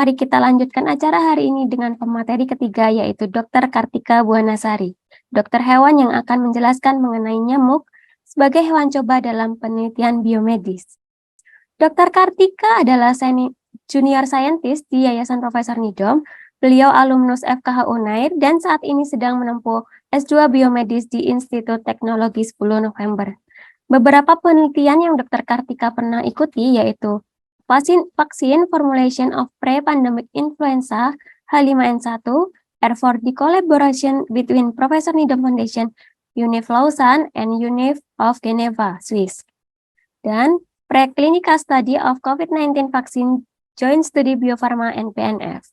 Mari kita lanjutkan acara hari ini dengan pemateri ketiga, yaitu Dr. Kartika Buanasari, dokter hewan yang akan menjelaskan mengenai nyamuk sebagai hewan coba dalam penelitian biomedis. Dr. Kartika adalah junior scientist di Yayasan Profesor Nidom. Beliau alumnus FKH Unair dan saat ini sedang menempuh S2 Biomedis di Institut Teknologi 10 November. Beberapa penelitian yang Dr. Kartika pernah ikuti yaitu vaksin formulation of pre-pandemic influenza H5N1, effort the collaboration between Professor Nidom Foundation, UNIF Lausanne, and UNIF of Geneva, Swiss. Dan preclinical study of COVID-19 vaccine joint study Bio Farma and PNF.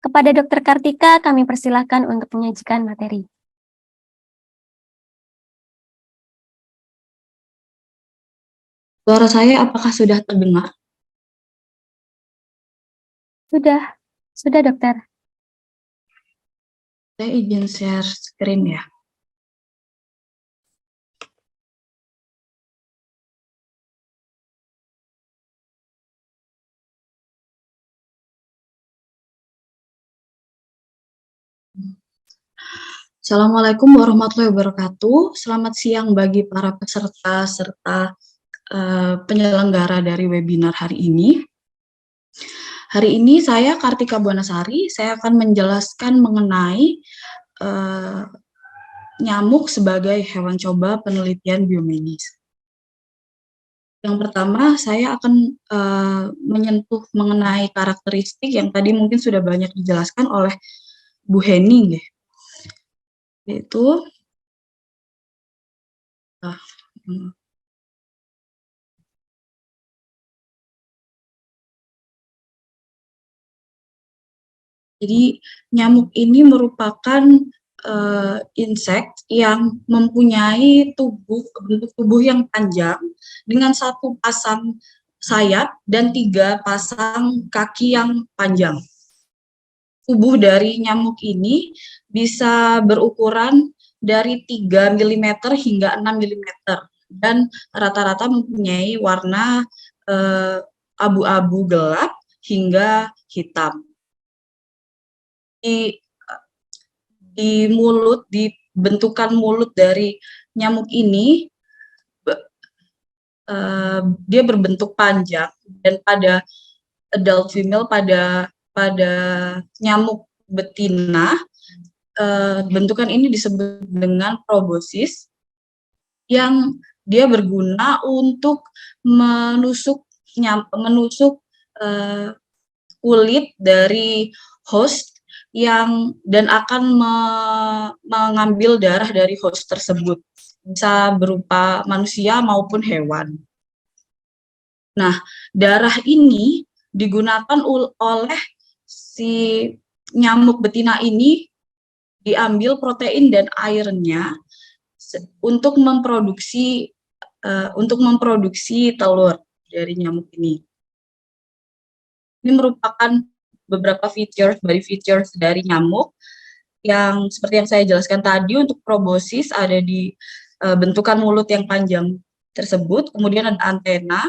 Kepada Dr. Kartika, kami persilahkan untuk menyajikan materi. Suara saya apakah sudah terdengar? Sudah dokter. Saya izin share screen ya. Assalamualaikum warahmatullahi wabarakatuh. Selamat siang bagi para peserta serta penyelenggara dari webinar hari ini. Hari ini saya Kartika Buanasari, saya akan menjelaskan mengenai nyamuk sebagai hewan coba penelitian biomedis. Yang pertama, saya akan menyentuh mengenai karakteristik yang tadi mungkin sudah banyak dijelaskan oleh Bu Heni, yaitu jadi nyamuk ini merupakan insek yang mempunyai bentuk tubuh yang panjang dengan satu pasang sayap dan 3 pasang kaki yang panjang. Tubuh dari nyamuk ini bisa berukuran dari 3 mm hingga 6 mm dan rata-rata mempunyai warna abu-abu gelap hingga hitam. Di bentukan mulut dari nyamuk ini dia berbentuk panjang dan pada adult female pada nyamuk betina bentukan ini disebut dengan proboscis yang dia berguna untuk menusuk kulit dari host dan akan mengambil darah dari host tersebut, bisa berupa manusia maupun hewan. Nah, darah ini digunakan oleh si nyamuk betina ini, diambil protein dan airnya untuk memproduksi telur dari nyamuk ini. Ini merupakan beberapa features dari nyamuk yang seperti yang saya jelaskan tadi. Untuk proboscis ada di bentukan mulut yang panjang tersebut, kemudian ada antena,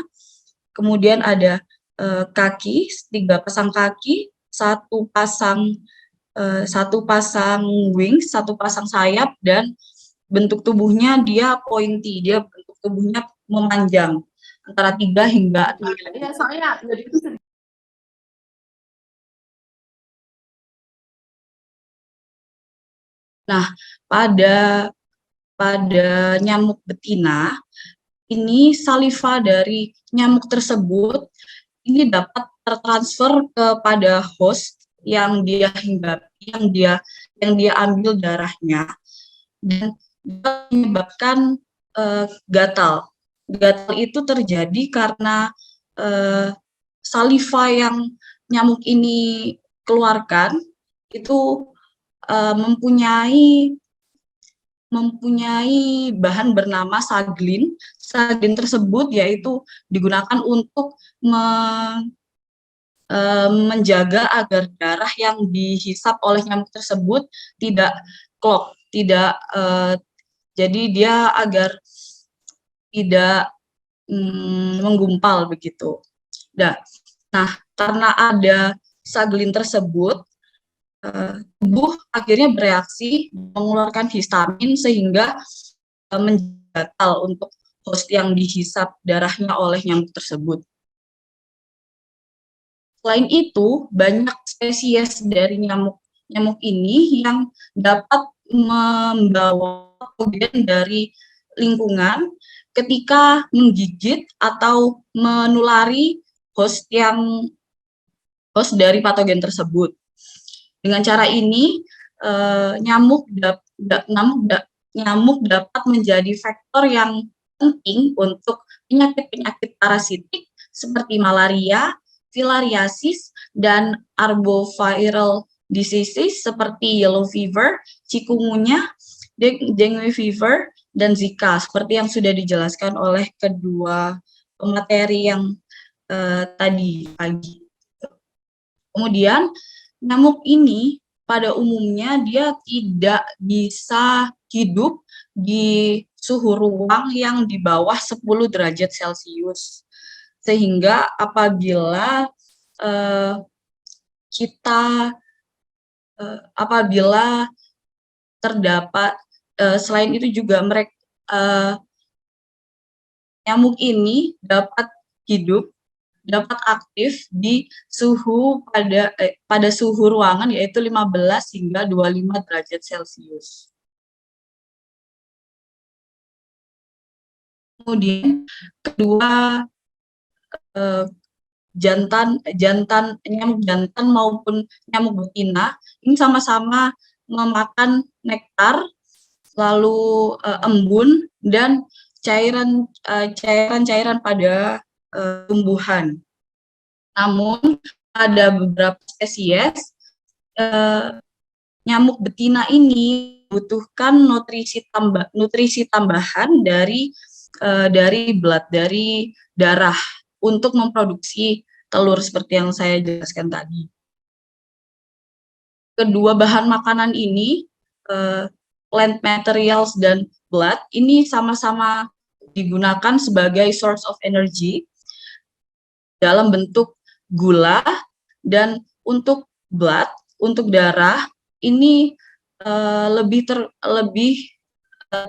kemudian ada kaki, 3 pasang kaki, satu pasang wings, 1 pasang sayap, dan bentuk tubuhnya dia pointy, dia bentuk tubuhnya memanjang antara 3 hingga 6 mm. Nah, pada nyamuk betina, ini saliva dari nyamuk tersebut ini dapat tertransfer kepada host yang dia ambil darahnya, dan menyebabkan gatal. Gatal itu terjadi karena saliva yang nyamuk ini keluarkan itu mempunyai bahan bernama saglin. Saglin tersebut yaitu digunakan untuk menjaga agar darah yang dihisap oleh nyamuk tersebut tidak clog, jadi dia agar tidak menggumpal begitu. Nah, karena ada sagelin tersebut, tubuh akhirnya bereaksi mengeluarkan histamin sehingga menjadi untuk host yang dihisap darahnya oleh nyamuk tersebut. Selain itu, banyak spesies dari nyamuk ini yang dapat membawa patogen dari lingkungan ketika menggigit atau menulari host dari patogen tersebut. Dengan cara ini, nyamuk dapat menjadi faktor yang penting untuk penyakit-penyakit parasitik seperti malaria, filariasis, dan arboviral diseases seperti yellow fever, chikungunya, dengue fever, dan Zika, seperti yang sudah dijelaskan oleh kedua pemateri yang tadi pagi. Kemudian, nyamuk ini pada umumnya dia tidak bisa hidup di suhu ruang yang di bawah 10 derajat Celcius. Sehingga apabila apabila terdapat selain itu juga nyamuk ini dapat aktif di suhu pada suhu ruangan yaitu 15 hingga 25 derajat Celcius. Kemudian kedua, nyamuk jantan maupun nyamuk betina ini sama-sama memakan nektar, lalu embun dan cairan-cairan pada tumbuhan. Namun ada beberapa spesies nyamuk betina ini membutuhkan nutrisi tambahan dari darah untuk memproduksi telur seperti yang saya jelaskan tadi. Kedua bahan makanan ini, plant materials dan blood, ini sama-sama digunakan sebagai source of energy dalam bentuk gula, dan untuk blood, untuk darah, ini lebih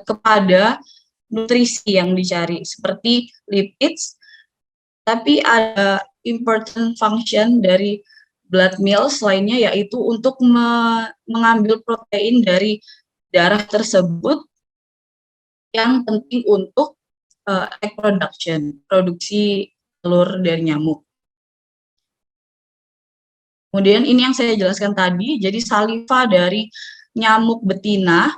kepada nutrisi yang dicari, seperti lipids, tapi ada important function dari blood meals lainnya, yaitu untuk mengambil protein dari darah tersebut yang penting untuk egg production, produksi telur dari nyamuk. Kemudian ini yang saya jelaskan tadi, jadi saliva dari nyamuk betina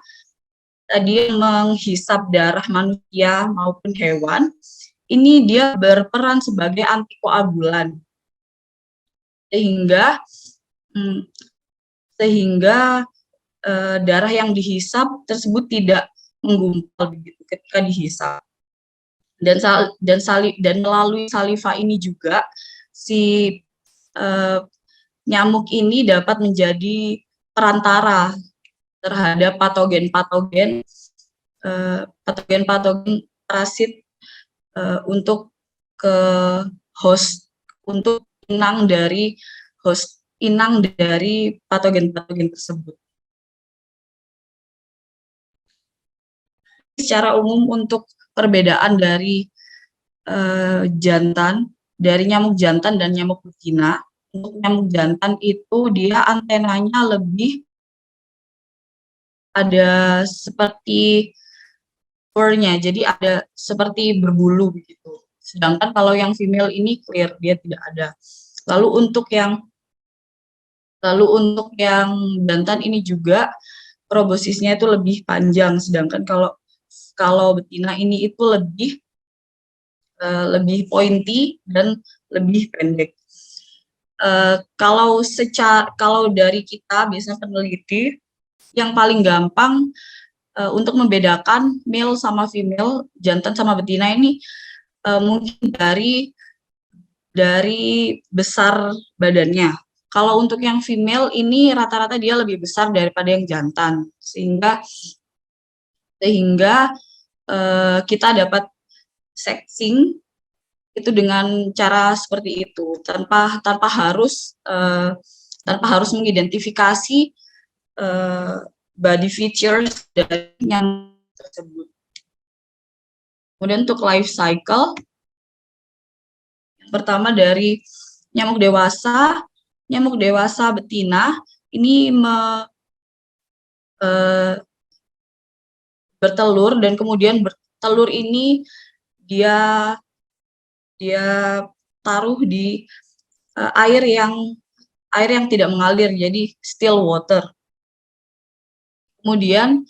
tadi menghisap darah manusia maupun hewan, ini dia berperan sebagai antikoagulan, sehingga darah yang dihisap tersebut tidak menggumpal begitu ketika dihisap. Dan melalui saliva ini juga si nyamuk ini dapat menjadi perantara terhadap patogen-patogen parasit untuk ke host, untuk inang dari patogen-patogen tersebut. Secara umum untuk perbedaan dari nyamuk jantan dan nyamuk betina, untuk nyamuk jantan itu dia antenanya lebih ada seperti fur-nya, jadi ada seperti berbulu begitu. Sedangkan kalau yang female ini clear, dia tidak ada. Lalu untuk yang jantan ini juga proboscisnya itu lebih panjang, sedangkan kalau betina ini itu lebih pointy dan lebih pendek. Kalau dari kita biasanya peneliti, yang paling gampang untuk membedakan male sama female, jantan sama betina ini mungkin dari besar badannya. Kalau untuk yang female ini rata-rata dia lebih besar daripada yang jantan, sehingga kita dapat itu dengan cara seperti itu, tanpa harus mengidentifikasi body features dari nyamuk tersebut. Kemudian untuk life cycle, pertama dari nyamuk dewasa betina ini bertelur, dan kemudian bertelur ini dia taruh di air yang tidak mengalir, jadi still water. Kemudian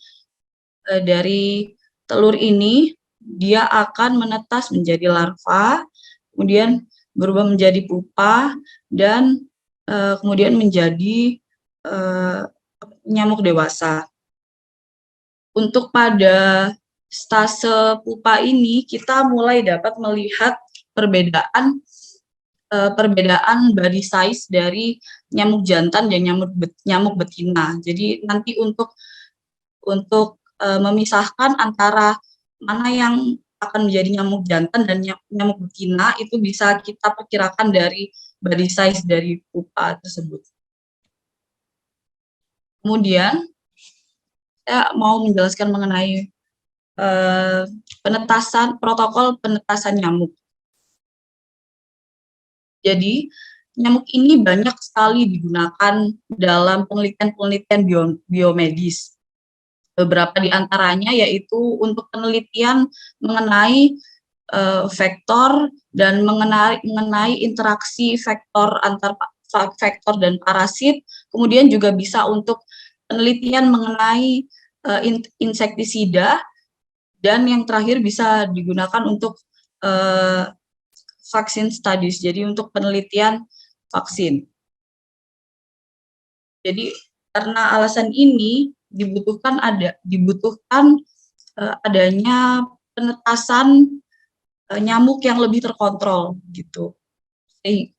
dari telur ini dia akan menetas menjadi larva, kemudian berubah menjadi pupa, dan kemudian menjadi nyamuk dewasa. Untuk pada stase pupa ini kita mulai dapat melihat perbedaan body size dari nyamuk jantan dan nyamuk betina. Jadi nanti untuk memisahkan antara mana yang akan menjadi nyamuk jantan dan nyamuk betina itu bisa kita perkirakan dari body size dari pupa tersebut. Kemudian saya mau menjelaskan mengenai protokol penetasan nyamuk. Jadi, nyamuk ini banyak sekali digunakan dalam penelitian biomedis. Beberapa di antaranya yaitu untuk penelitian mengenai vektor dan mengenai interaksi vektor antar vektor dan parasit, kemudian juga bisa untuk penelitian mengenai insektisida, dan yang terakhir bisa digunakan untuk vaksin studies, jadi untuk penelitian vaksin. Jadi karena alasan ini dibutuhkan adanya penetasan nyamuk yang lebih terkontrol gitu,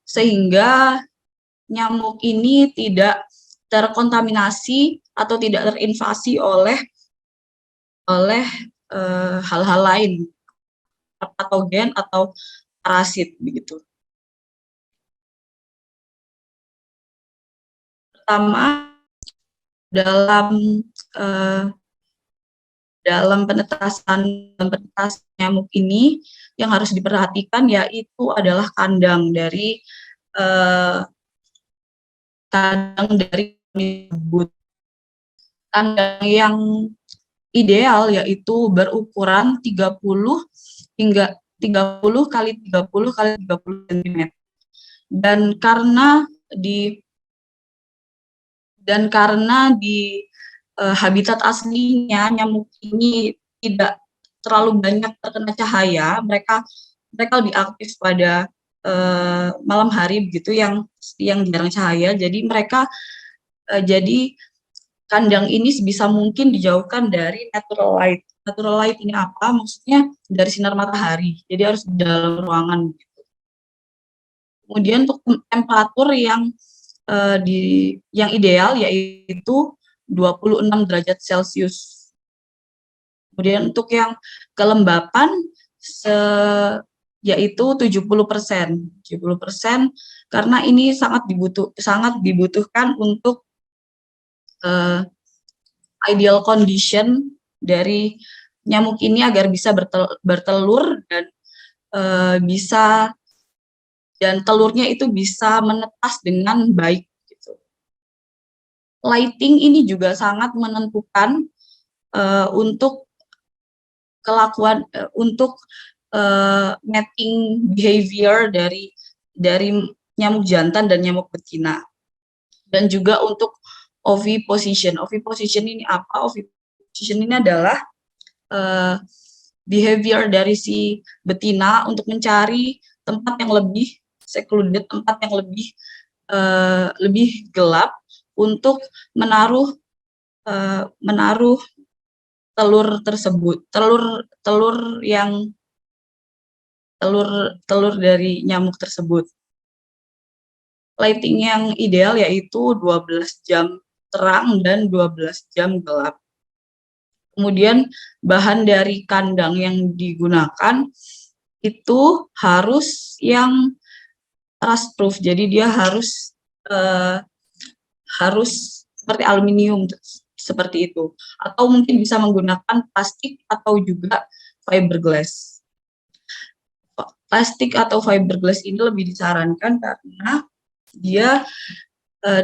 sehingga nyamuk ini tidak terkontaminasi atau tidak terinvasi oleh hal-hal lain, patogen atau parasit begitu. Pertama, dalam penetasan nyamuk ini yang harus diperhatikan yaitu adalah kandang dari kandang yang ideal yaitu berukuran 30 hingga 30 kali 30 kali 30 cm. Dan karena di habitat aslinya nyamuk ini tidak terlalu banyak terkena cahaya, mereka lebih aktif pada malam hari begitu, yang jarang cahaya. Jadi jadi kandang ini sebisa mungkin dijauhkan dari natural light. Natural light ini apa? Maksudnya dari sinar matahari. Jadi harus di dalam ruangan. Kemudian untuk temperatur yang ideal yaitu 26 derajat Celcius. Kemudian untuk yang kelembapan yaitu 70%. 70% karena ini sangat dibutuhkan untuk ideal condition dari nyamuk ini agar bisa bertelur dan telurnya itu bisa menetas dengan baik gitu. Lighting ini juga sangat menentukan untuk kelakuan untuk mating behavior dari nyamuk jantan dan nyamuk betina. Dan juga untuk oviposition. Oviposition ini apa? Oviposition ini adalah behavior dari si betina untuk mencari tempat yang lebih secluded, tempat yang lebih gelap untuk menaruh telur tersebut, telur dari nyamuk tersebut. Lighting yang ideal yaitu 12 jam terang dan 12 jam gelap. Kemudian bahan dari kandang yang digunakan itu harus yang rust proof. Jadi dia harus seperti aluminium seperti itu. Atau mungkin bisa menggunakan plastik atau juga fiberglass. Plastik atau fiberglass ini lebih disarankan karena dia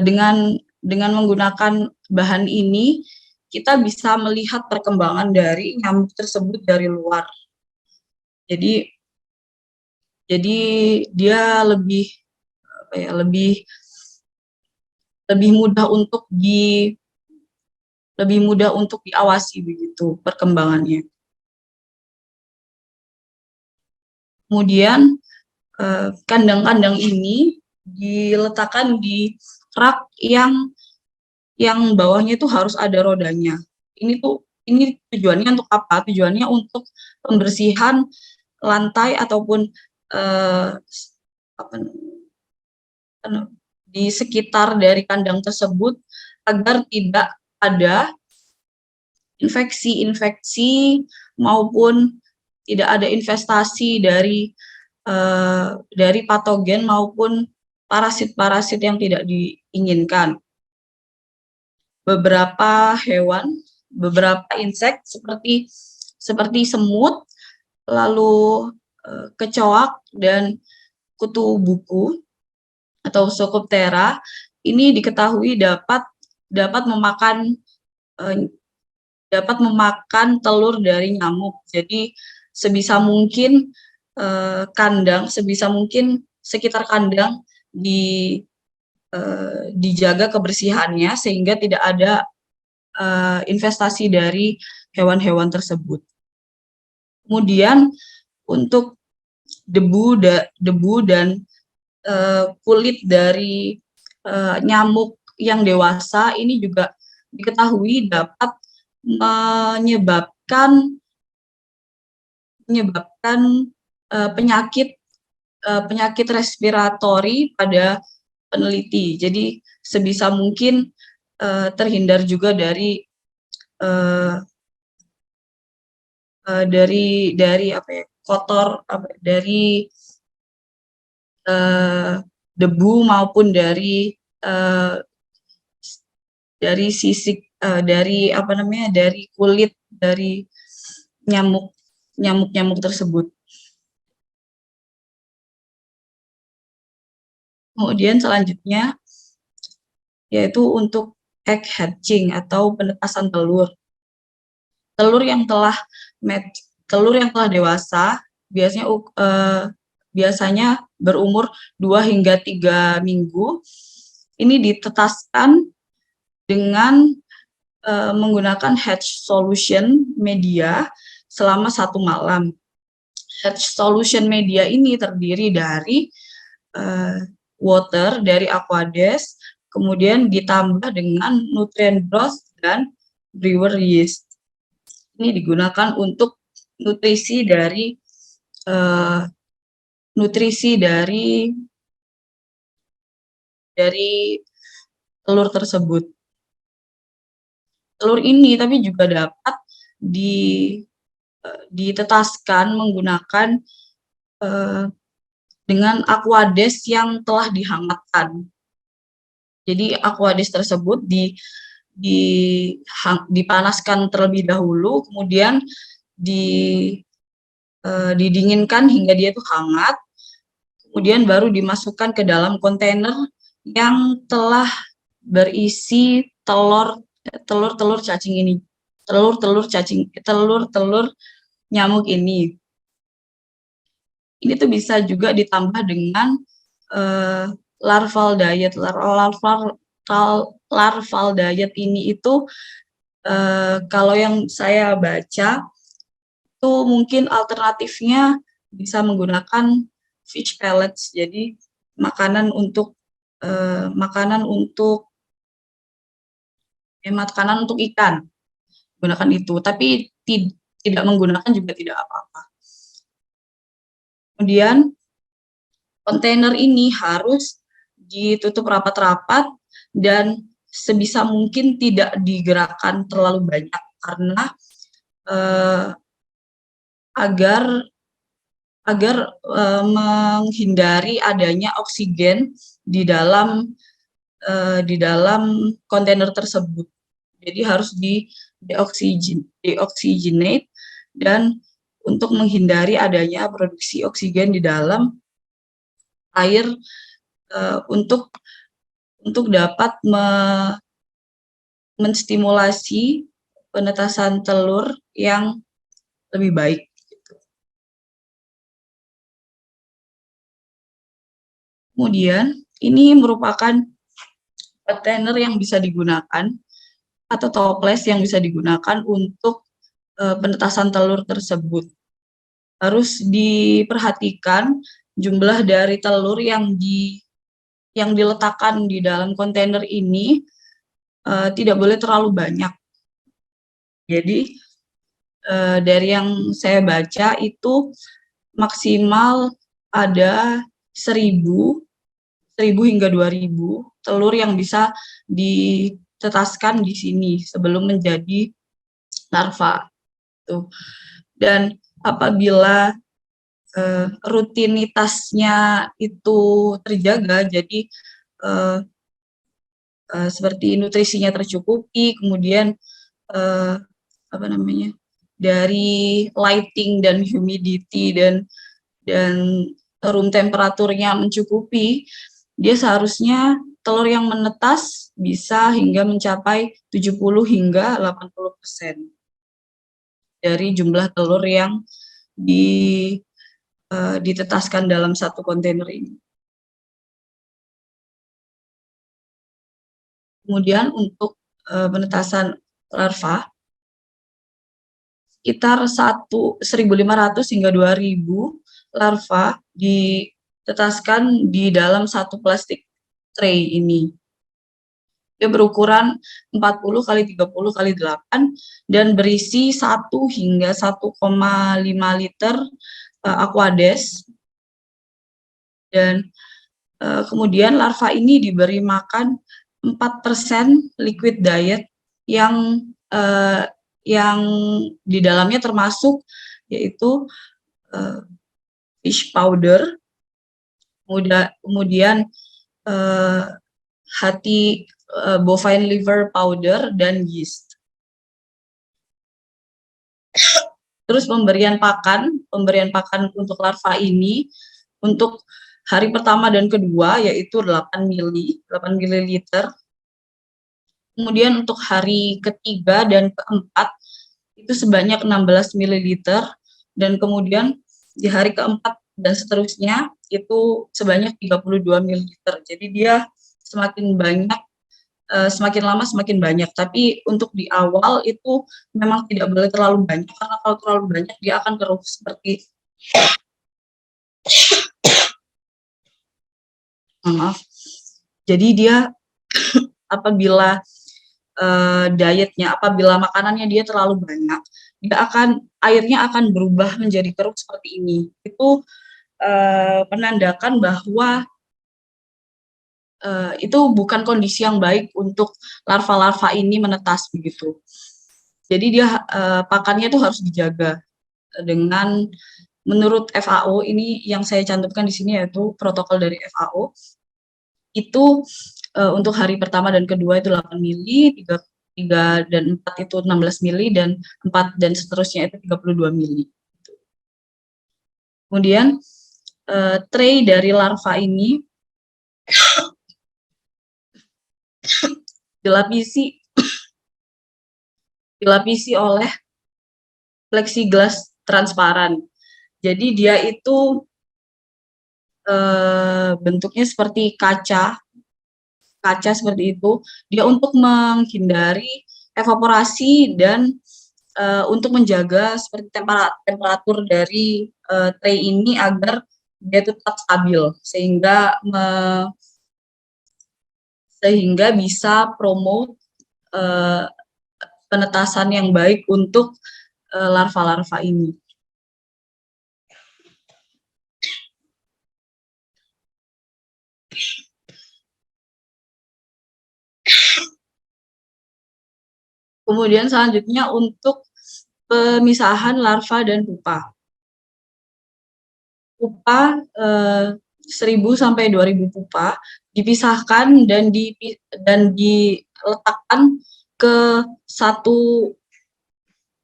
dengan menggunakan bahan ini kita bisa melihat perkembangan dari nyamuk tersebut dari luar. Jadi dia lebih lebih mudah untuk diawasi begitu perkembangannya. Kemudian kandang-kandang ini diletakkan di rak yang bawahnya itu harus ada rodanya. Ini tujuannya untuk apa? Tujuannya untuk pembersihan lantai ataupun di sekitar dari kandang tersebut agar tidak ada infeksi maupun tidak ada investasi dari patogen maupun parasit-parasit yang tidak diinginkan. Beberapa insek seperti semut, lalu kecoak dan kutu buku atau Pseucoptera ini diketahui dapat memakan telur dari nyamuk. Jadi sebisa mungkin sekitar kandang dijaga kebersihannya sehingga tidak ada investasi dari hewan-hewan tersebut. Kemudian untuk debu dan kulit dari nyamuk yang dewasa ini juga diketahui dapat menyebabkan penyakit respiratori pada peneliti. Jadi sebisa mungkin terhindar juga dari debu maupun dari sisik dari kulit dari nyamuk tersebut. Kemudian selanjutnya yaitu untuk egg hatching atau penetasan telur. Telur yang telah dewasa biasanya berumur 2 hingga 3 minggu. Ini ditetaskan dengan menggunakan hatch solution media selama 1 malam. Hatch solution media ini terdiri dari water dari Aquades, kemudian ditambah dengan nutrient broth dan brewer yeast. Ini digunakan untuk nutrisi dari telur tersebut. Telur ini tapi juga dapat ditetaskan menggunakan dengan Aquades yang telah dihangatkan. Jadi Aquades tersebut dipanaskan terlebih dahulu, kemudian didinginkan hingga dia itu hangat, kemudian baru dimasukkan ke dalam kontainer yang telah berisi telur nyamuk ini. Ini tuh bisa juga ditambah dengan larval diet. Larval diet ini itu kalau yang saya baca itu mungkin alternatifnya bisa menggunakan fish pellets. Jadi makanan untuk ikan, gunakan itu. Tapi tidak menggunakan juga tidak apa-apa. Kemudian kontainer ini harus ditutup rapat-rapat dan sebisa mungkin tidak digerakkan terlalu banyak karena agar menghindari adanya oksigen di dalam kontainer tersebut. Jadi harus deoksigenate dan untuk menghindari adanya produksi oksigen di dalam air untuk dapat menstimulasi penetasan telur yang lebih baik. Kemudian ini merupakan container yang bisa digunakan atau toples yang bisa digunakan untuk penetasan telur tersebut. Harus diperhatikan jumlah dari telur yang diletakkan di dalam kontainer ini tidak boleh terlalu banyak. Jadi dari yang saya baca itu maksimal ada 1.000 hingga 2.000 telur yang bisa ditetaskan di sini sebelum menjadi larva. Dan apabila rutinitasnya itu terjaga, jadi seperti nutrisinya tercukupi, kemudian dari lighting dan humidity dan room temperaturnya mencukupi, dia seharusnya telur yang menetas bisa hingga mencapai 70 hingga 80% dari jumlah telur yang ditetaskan dalam satu kontainer ini. Kemudian untuk penetasan larva, sekitar 1.500 hingga 2.000 larva ditetaskan di dalam satu plastik tray ini. Dia berukuran 40 x 30 x 8 dan berisi 1 hingga 1,5 liter aquades. Dan kemudian larva ini diberi makan 4% liquid diet yang di dalamnya termasuk yaitu fish powder, kemudian bovine liver powder dan yeast. Terus pemberian pakan untuk larva ini untuk hari pertama dan kedua yaitu 8 ml. Kemudian untuk hari ketiga dan keempat itu sebanyak 16 ml dan kemudian di hari keempat dan seterusnya itu sebanyak 32 ml. Jadi dia semakin lama semakin banyak, tapi untuk di awal itu memang tidak boleh terlalu banyak karena kalau terlalu banyak dia akan keruh seperti Jadi dia apabila apabila makanannya dia terlalu banyak, airnya akan berubah menjadi keruh seperti ini. Itu menandakan bahwa itu bukan kondisi yang baik untuk larva-larva ini menetas begitu. Jadi dia pakannya itu harus dijaga dengan menurut FAO, ini yang saya cantumkan di sini yaitu protokol dari FAO. Itu untuk hari pertama dan kedua itu 8 mili, 3 dan 4 itu 16 mili, dan 4 dan seterusnya itu 32 mili. Kemudian tray dari larva ini dilapisi oleh plexiglass transparan. Jadi dia itu bentuknya seperti kaca seperti itu. Dia untuk menghindari evaporasi dan untuk menjaga seperti temperatur dari tray ini agar dia tetap stabil sehingga bisa promote penetasan yang baik untuk larva-larva ini. Kemudian selanjutnya untuk pemisahan larva dan pupa. pupa 1.000 sampai 2.000 pupa dipisahkan dan diletakkan ke satu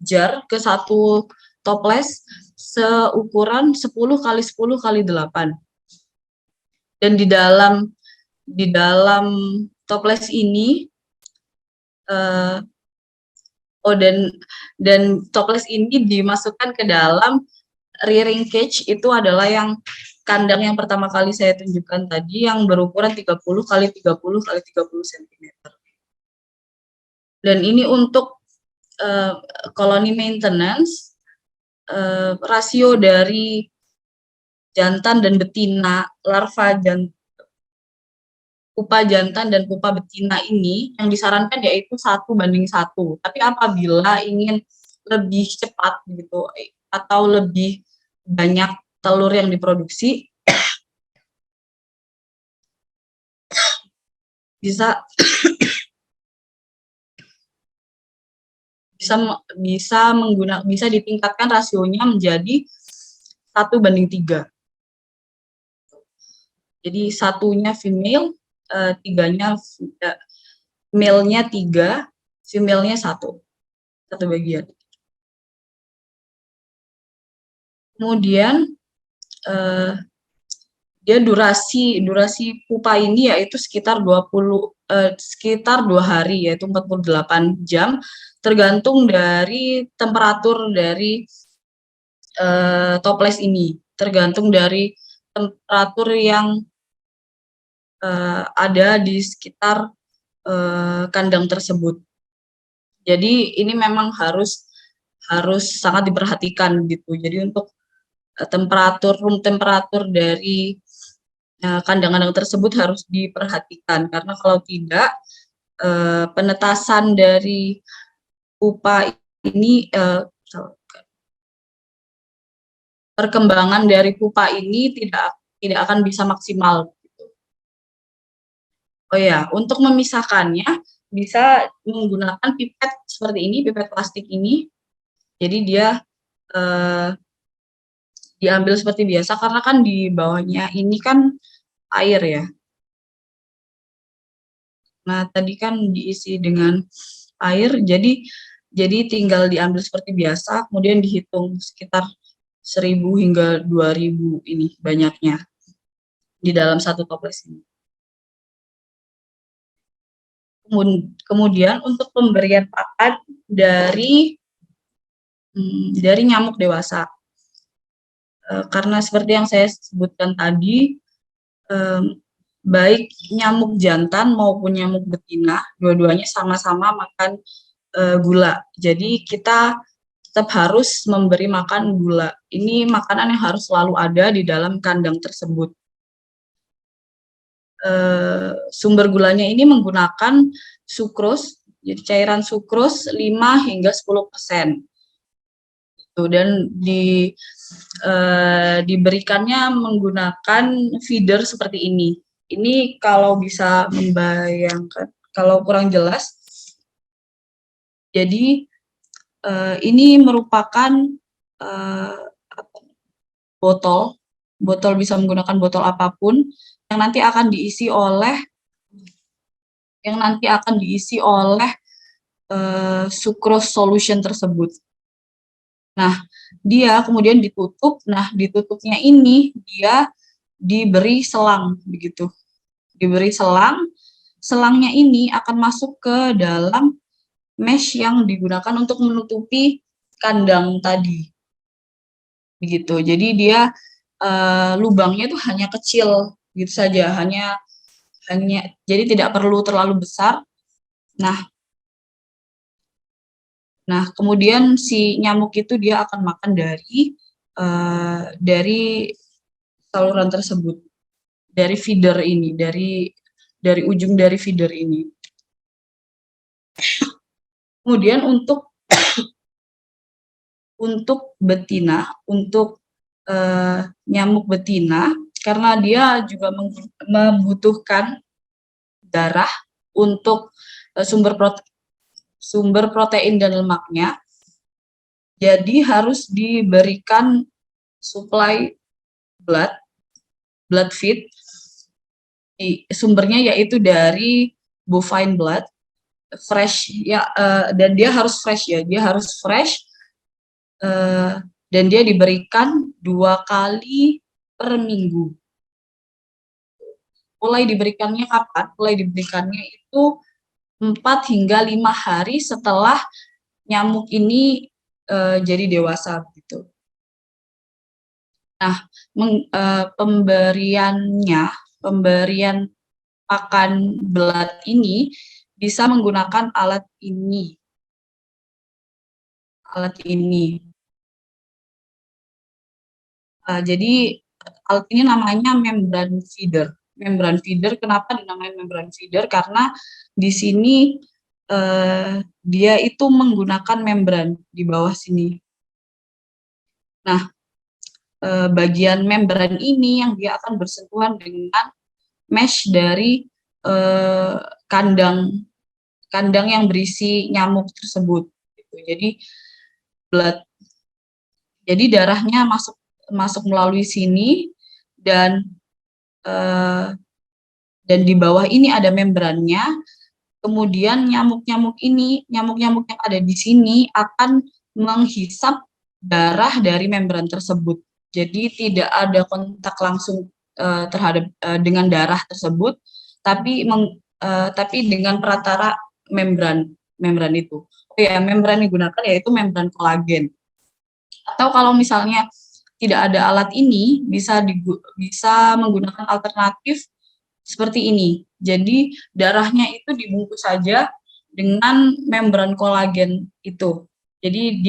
jar, ke satu toples seukuran 10 kali 10 kali 8. Dan di dalam toples ini dan toples ini dimasukkan ke dalam rearing cage. Itu adalah yang kandang yang pertama kali saya tunjukkan tadi, yang berukuran 30 kali 30 kali 30 cm. Dan ini untuk colony maintenance, rasio dari jantan dan betina, larva pupa jantan dan pupa betina ini yang disarankan yaitu 1:1. Tapi apabila ingin lebih cepat gitu atau lebih banyak telur yang diproduksi, bisa bisa ditingkatkan rasionya menjadi 1:3. Jadi satunya female, tiganya male-nya 3, female-nya 1 bagian. Kemudian dia durasi pupa ini yaitu sekitar 2 hari, yaitu 48 jam, tergantung dari temperatur dari toples ini, tergantung dari temperatur yang ada di sekitar kandang tersebut. Jadi ini memang harus sangat diperhatikan gitu. Jadi untuk room temperatur dari kandang-kandang tersebut harus diperhatikan, karena kalau tidak penetasan dari pupa ini, perkembangan dari pupa ini tidak akan bisa maksimal. Oh ya, untuk memisahkannya bisa menggunakan pipet seperti ini, pipet plastik ini. Jadi dia diambil seperti biasa, karena kan di bawahnya ini kan air ya. Nah, tadi kan diisi dengan air, jadi tinggal diambil seperti biasa, kemudian dihitung sekitar 1.000 hingga 2.000 ini banyaknya di dalam satu toples ini. Kemudian untuk pemberian pakan dari nyamuk dewasa, karena seperti yang saya sebutkan tadi, baik nyamuk jantan maupun nyamuk betina, dua-duanya sama-sama makan gula. Jadi kita tetap harus memberi makan gula. Ini makanan yang harus selalu ada di dalam kandang tersebut. Sumber gulanya ini menggunakan sukros, jadi cairan sukros 5 hingga 10%. Dan diberikannya menggunakan feeder seperti ini. Ini kalau bisa membayangkan, kalau kurang jelas, jadi ini merupakan botol bisa menggunakan botol apapun yang nanti akan diisi oleh sucrose solution tersebut. Nah, dia kemudian ditutup. Nah, ditutupnya ini dia diberi selang begitu. Diberi selang. Selangnya ini akan masuk ke dalam mesh yang digunakan untuk menutupi kandang tadi. Begitu. Jadi dia lubangnya itu hanya kecil gitu saja, hanya jadi tidak perlu terlalu besar. Nah, kemudian si nyamuk itu dia akan makan dari saluran tersebut, dari feeder ini, dari ujung dari feeder ini. Kemudian untuk betina, untuk nyamuk betina, karena dia juga membutuhkan darah untuk sumber protein dan lemaknya, jadi harus diberikan suplai blood feed. Sumbernya yaitu dari bovine blood fresh ya, dan dia harus fresh ya, dan dia diberikan 2 kali per minggu. Mulai diberikannya kapan? Mulai diberikannya itu 4 hingga 5 hari setelah nyamuk ini jadi dewasa gitu. Nah, pemberian pakan blood ini bisa menggunakan alat ini. Jadi alat ini namanya membran feeder. Membran feeder, kenapa dinamakan membran feeder? Karena di sini dia itu menggunakan membran di bawah sini. Nah, bagian membran ini yang dia akan bersentuhan dengan mesh dari kandang yang berisi nyamuk tersebut. Gitu. Jadi darahnya masuk melalui sini, dan di bawah ini ada membrannya. Kemudian nyamuk-nyamuk yang ada di sini akan menghisap darah dari membran tersebut. Jadi tidak ada kontak langsung terhadap dengan darah tersebut, tapi dengan perantara membran itu. Oh ya, membran yang digunakan yaitu membran kolagen. Atau kalau misalnya tidak ada alat ini, bisa menggunakan alternatif seperti ini. Jadi darahnya itu dibungkus saja dengan membran kolagen itu. Jadi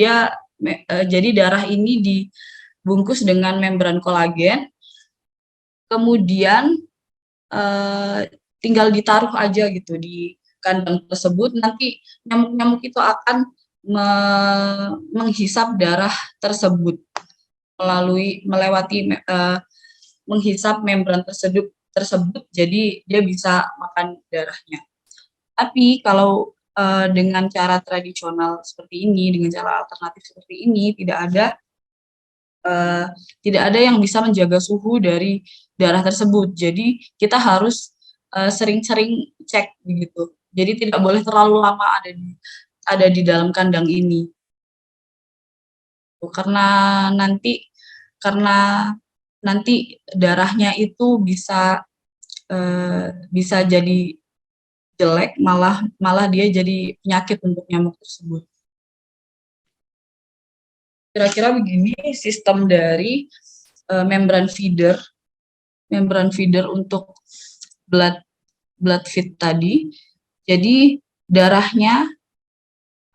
darah ini dibungkus dengan membran kolagen, kemudian tinggal ditaruh aja gitu di kandang tersebut. Nanti nyamuk-nyamuk itu akan menghisap darah tersebut melewati menghisap membran tersebut, jadi dia bisa makan darahnya. Tapi kalau dengan cara tradisional seperti ini, dengan cara alternatif seperti ini, tidak ada yang bisa menjaga suhu dari darah tersebut. Jadi kita harus sering-sering cek begitu. Jadi tidak boleh terlalu lama ada di dalam kandang ini. Karena nanti darahnya itu bisa jadi jelek, malah dia jadi penyakit untuk nyamuk tersebut. Kira-kira begini sistem dari membran feeder untuk blood feed tadi. Jadi darahnya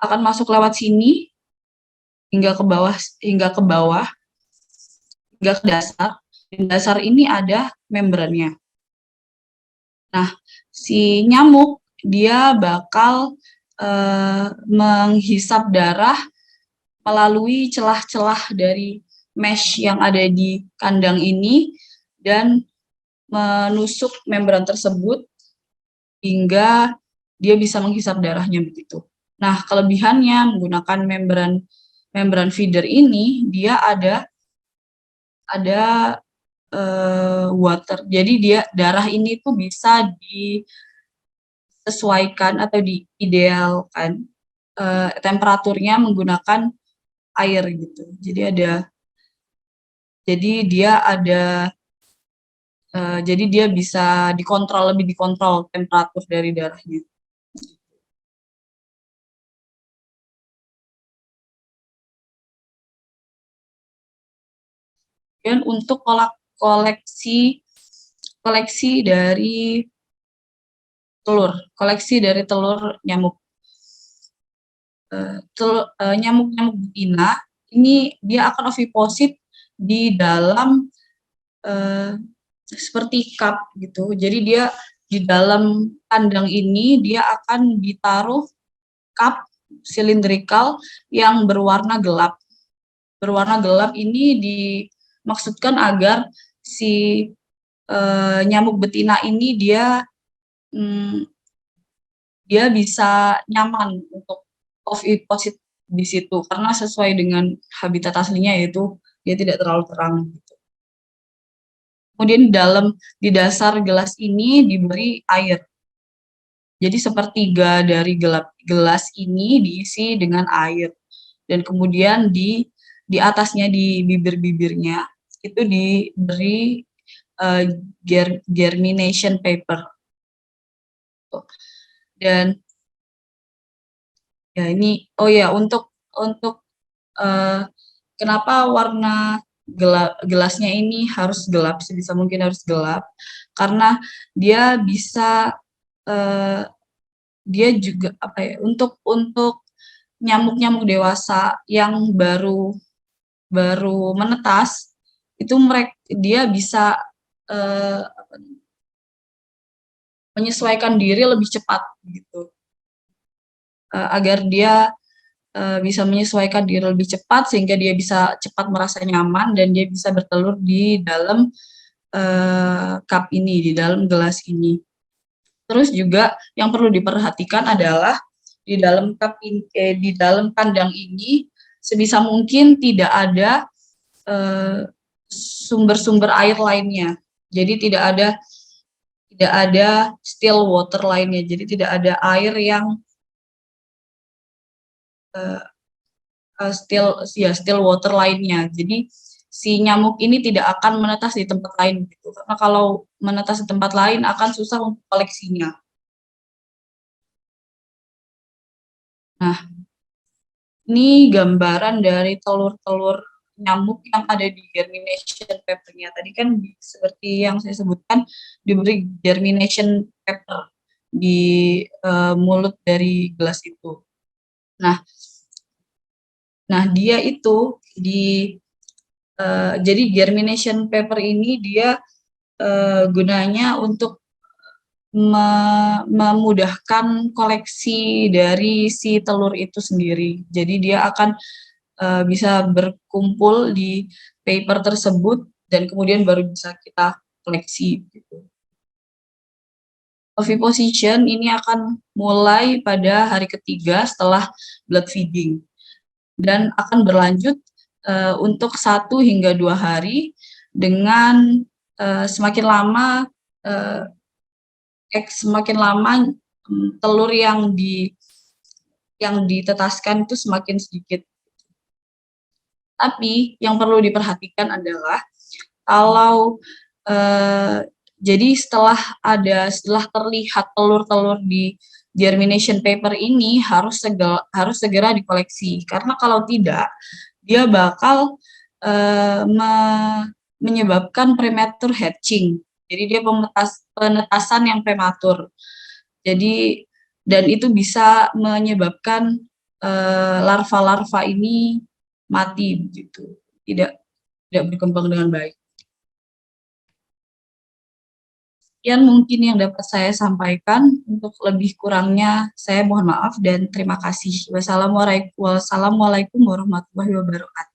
akan masuk lewat sini hingga ke bawah hingga ke dasar. Di dasar ini ada membrannya. Nah, si nyamuk dia bakal menghisap darah melalui celah-celah dari mesh yang ada di kandang ini dan menusuk membran tersebut hingga dia bisa menghisap darahnya begitu. Nah, kelebihannya menggunakan membran feeder ini, dia ada water. Jadi darah ini tuh bisa disesuaikan atau diidealkan temperaturnya menggunakan air gitu. Jadi dia bisa lebih dikontrol temperatur dari darahnya. Dan untuk koleksi dari telur nyamuk. Nyamuk-nyamuk betina ini dia akan oviposit di dalam seperti cup gitu. Jadi dia di dalam kandang ini dia akan ditaruh cup silindrikal yang berwarna gelap. Berwarna gelap ini dimaksudkan agar si nyamuk betina ini dia bisa nyaman untuk oviposit di situ karena sesuai dengan habitat aslinya, yaitu dia tidak terlalu terang gitu. Kemudian di dasar gelas ini diberi air. Jadi sepertiga dari gelas ini diisi dengan air. Dan kemudian di atasnya, di bibir-bibirnya itu diberi germination paper. Dan ya ini, oh ya, untuk kenapa warna gelasnya ini harus gelap, sebisa mungkin harus gelap, karena dia bisa dia juga apa ya, untuk nyamuk-nyamuk dewasa yang baru menetas itu dia bisa menyesuaikan diri lebih cepat gitu, agar dia bisa menyesuaikan diri lebih cepat sehingga dia bisa cepat merasa nyaman dan dia bisa bertelur di dalam cup ini, di dalam gelas ini. Terus juga yang perlu diperhatikan adalah di dalam di dalam kandang ini sebisa mungkin tidak ada sumber-sumber air lainnya. Jadi tidak ada still water lainnya. Jadi tidak ada air yang still water lainnya. Jadi si nyamuk ini tidak akan menetas di tempat lain gitu. Karena kalau menetas di tempat lain akan susah untuk koleksinya. Nah, ini gambaran dari telur-telur nyamuk yang ada di germination paper-nya. Tadi kan seperti yang saya sebutkan diberi germination paper di mulut dari gelas itu. Nah dia itu jadi germination paper ini dia gunanya untuk memudahkan koleksi dari si telur itu sendiri. Jadi dia akan bisa berkumpul di paper tersebut dan kemudian baru bisa kita koleksi gitu. Oviposition ini akan mulai pada hari ketiga setelah blood feeding dan akan berlanjut untuk 1 hingga 2 hari dengan semakin lama telur yang ditetaskan itu semakin sedikit. Tapi yang perlu diperhatikan adalah kalau jadi setelah terlihat telur-telur di germination paper ini harus segera dikoleksi, karena kalau tidak dia bakal menyebabkan premature hatching. Jadi dia penetasan yang prematur. Jadi dan itu bisa menyebabkan larva-larva ini mati begitu, tidak berkembang dengan baik. Sekian mungkin yang dapat saya sampaikan. Untuk lebih kurangnya saya mohon maaf dan terima kasih. Wassalamualaikum warahmatullahi wabarakatuh.